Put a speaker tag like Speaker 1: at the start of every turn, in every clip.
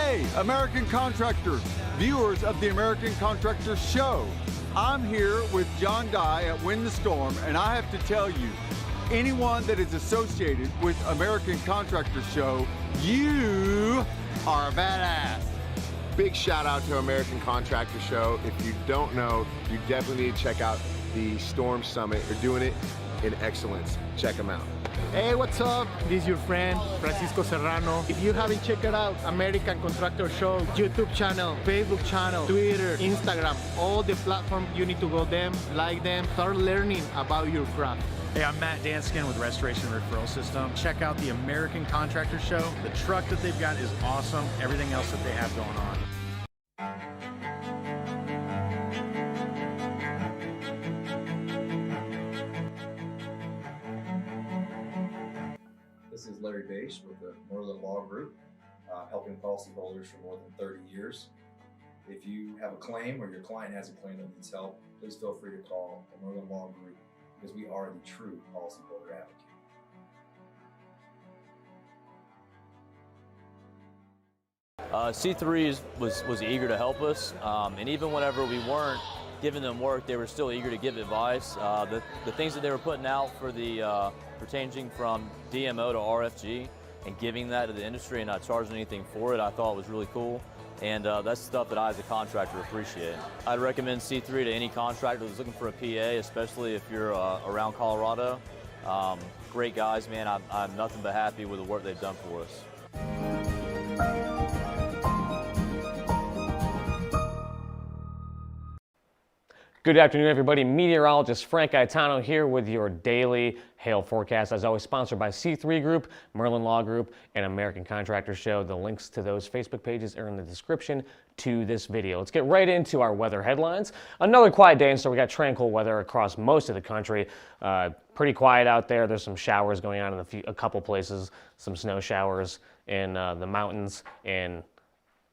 Speaker 1: Hey, American contractors, viewers of the American Contractor Show. I'm here with John Dye at Win the Storm, and I have to tell you, anyone that is associated with American Contractor Show, you are a badass.
Speaker 2: Big shout out to American Contractor Show. If you don't know, you definitely need to check out the Storm Summit. They're doing it in excellence. Check them out.
Speaker 3: Hey, what's up? This is your friend, Francisco Serrano. If you haven't checked it out, American Contractor Show, YouTube channel, Facebook channel, Twitter, Instagram, all the platforms, you need to go them, like them, start learning about your craft.
Speaker 4: Hey, I'm Matt Danskin with Restoration Referral System. Check out the American Contractor Show. The truck that they've got is awesome. Everything else that they have going on.
Speaker 5: This is Larry Bache with the Northern Law Group, helping policyholders for more than 30 years. If you have a claim or your client has a claim that needs help, please feel free to call the Northern Law Group because we are the true policyholder advocate.
Speaker 6: C3 was eager to help us, and even whenever we weren't giving them work, they were still eager to give advice. The things that they were putting out for the pertaining from DMO to RFG and giving that to the industry and not charging anything for it, I thought was really cool. And that's stuff that I as a contractor appreciate. I'd recommend C3 to any contractor who's looking for a PA, especially if you're around Colorado. Great guys, man. I'm nothing but happy with the work they've done for us.
Speaker 7: Good afternoon, everybody. Meteorologist Frank Gaetano here with your daily hail forecast. As always, sponsored by C3 Group, Merlin Law Group, and American Contractor Show. The links to those Facebook pages are in the description to this video. Let's get right into our weather headlines. Another quiet day, and so we got tranquil weather across most of the country. Pretty quiet out there. There's some showers going on in a couple places, some snow showers in the mountains in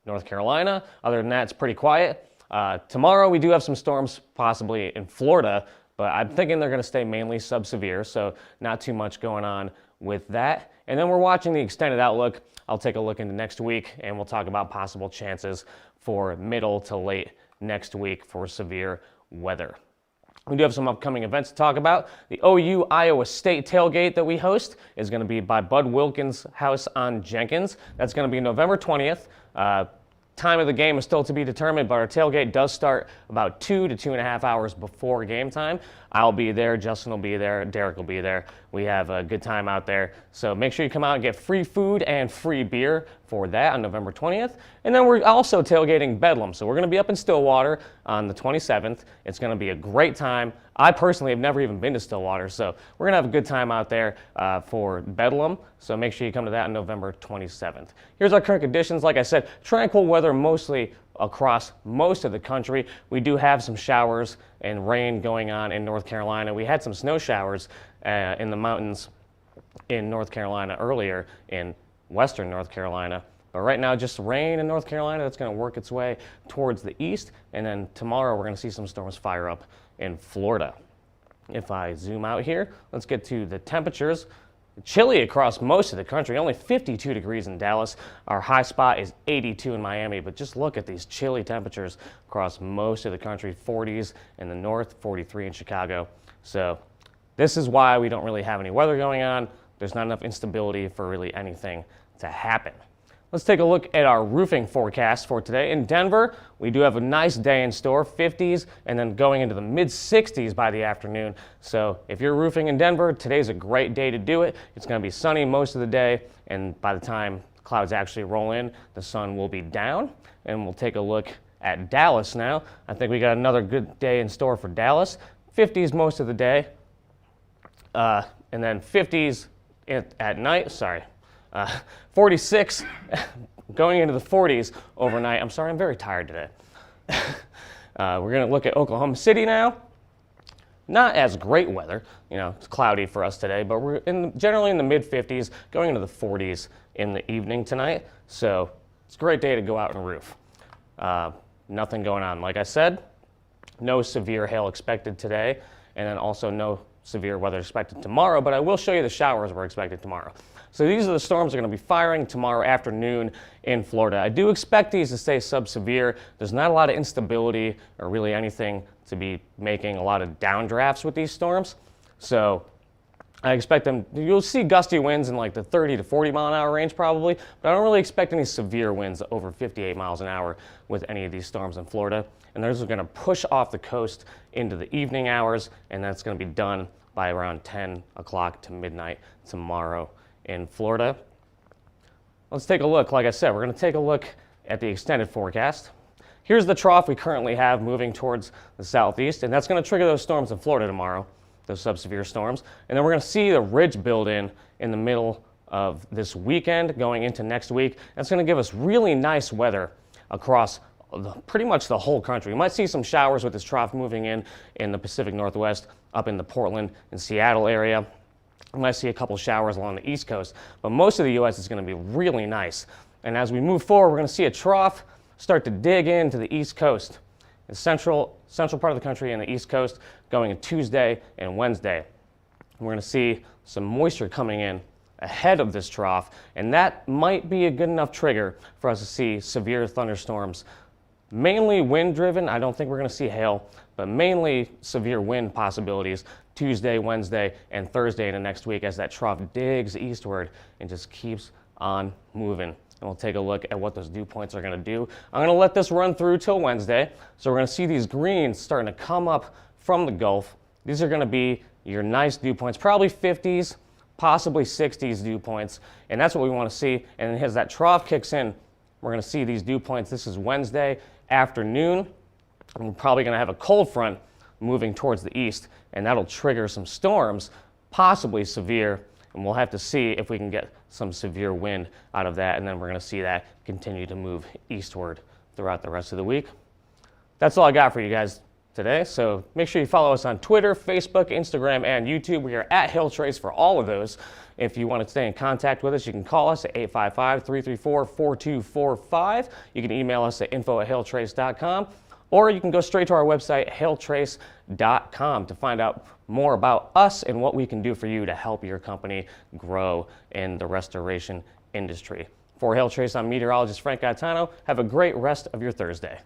Speaker 7: North Carolina. Other than that, it's pretty quiet. Tomorrow we do have some storms possibly in Florida, but I'm thinking they're going to stay mainly sub-severe, so not too much going on with that. And then we're watching the extended outlook. I'll take a look into next week, and we'll talk about possible chances for middle to late next week for severe weather. We do have some upcoming events to talk about. The OU Iowa State tailgate that we host is going to be by Bud Wilkins' house on Jenkins. That's going to be November 20th. Time of the game is still to be determined, but our tailgate does start about 2 to 2.5 hours before game time. I'll be there, Justin will be there, Derek will be there. We have a good time out there. So make sure you come out and get free food and free beer for that on November 20th. And then we're also tailgating Bedlam. So we're going to be up in Stillwater on the 27th. It's going to be a great time. I personally have never even been to Stillwater, so we're going to have a good time out there for Bedlam. So make sure you come to that on November 27th. Here's our current conditions. Like I said, tranquil weather mostly across most of the country. We do have some showers and rain going on in North Carolina. We had some snow showers in the mountains in North Carolina earlier in western North Carolina. But right now, just rain in North Carolina. That's going to work its way towards the east. And then tomorrow, we're going to see some storms fire up in Florida. If I zoom out here, let's get to the temperatures. Chilly across most of the country, only 52 degrees in Dallas. Our high spot is 82 in Miami, but just look at these chilly temperatures across most of the country. 40s in the north, 43 in Chicago. So this is why we don't really have any weather going on. There's not enough instability for really anything to happen. Let's take a look at our roofing forecast for today. In Denver, we do have a nice day in store, 50s, and then going into the mid-60s by the afternoon. So if you're roofing in Denver, today's a great day to do it. It's going to be sunny most of the day, and by the time clouds actually roll in, the sun will be down. And we'll take a look at Dallas now. I think we got another good day in store for Dallas. 50s most of the day, and then 50s at night, 46 going into the 40s overnight. I'm sorry, I'm very tired today. We're going to look at Oklahoma City now. Not as great weather, it's cloudy for us today, but we're generally in the mid-50s, going into the 40s in the evening tonight. So it's a great day to go out and roof. Nothing going on. Like I said, no severe hail expected today. and then also no severe weather expected tomorrow, but I will show you the showers we're expected tomorrow. So these are the storms that are going to be firing tomorrow afternoon in Florida. I do expect these to stay sub-severe. There's not a lot of instability or really anything to be making a lot of downdrafts with these storms. So I expect them, you'll see gusty winds in like the 30 to 40 mile an hour range probably, but I don't really expect any severe winds over 58 miles an hour with any of these storms in Florida. And those are going to push off the coast into the evening hours, and that's going to be done by around 10 o'clock to midnight tomorrow in Florida. Let's take a look. Like I said, we're going to take a look at the extended forecast. Here's the trough we currently have moving towards the southeast, and that's going to trigger those storms in Florida tomorrow, those sub-severe storms. And then we're going to see the ridge build in the middle of this weekend going into next week. That's going to give us really nice weather across pretty much the whole country. We might see some showers with this trough moving in the Pacific Northwest, up in the Portland and Seattle area. We might see a couple showers along the East Coast, but most of the U.S. is going to be really nice. And as we move forward, we're going to see a trough start to dig into the East Coast, the central part of the country and the East Coast, going in Tuesday and Wednesday. We're going to see some moisture coming in ahead of this trough, and that might be a good enough trigger for us to see severe thunderstorms. Mainly wind-driven. I don't think we're going to see hail, but mainly severe wind possibilities Tuesday, Wednesday, and Thursday into next week as that trough digs eastward and just keeps on moving. And we'll take a look at what those dew points are going to do. I'm going to let this run through till Wednesday. So we're going to see these greens starting to come up from the Gulf. These are going to be your nice dew points, probably 50s, possibly 60s dew points. And that's what we want to see. And as that trough kicks in, we're going to see these dew points. This is Wednesday afternoon. And we're probably going to have a cold front moving towards the east, and that'll trigger some storms, possibly severe, and we'll have to see if we can get some severe wind out of that, and then we're going to see that continue to move eastward throughout the rest of the week. That's all I got for you guys today, so make sure you follow us on Twitter, Facebook, Instagram, and YouTube. We are at Hail Trace for all of those. If you want to stay in contact with us, you can call us at 855-334-4245. You can email us at info@hailtrace.com. Or you can go straight to our website, hailtrace.com, to find out more about us and what we can do for you to help your company grow in the restoration industry. For Hail Trace, I'm meteorologist Frank Gaetano. Have a great rest of your Thursday.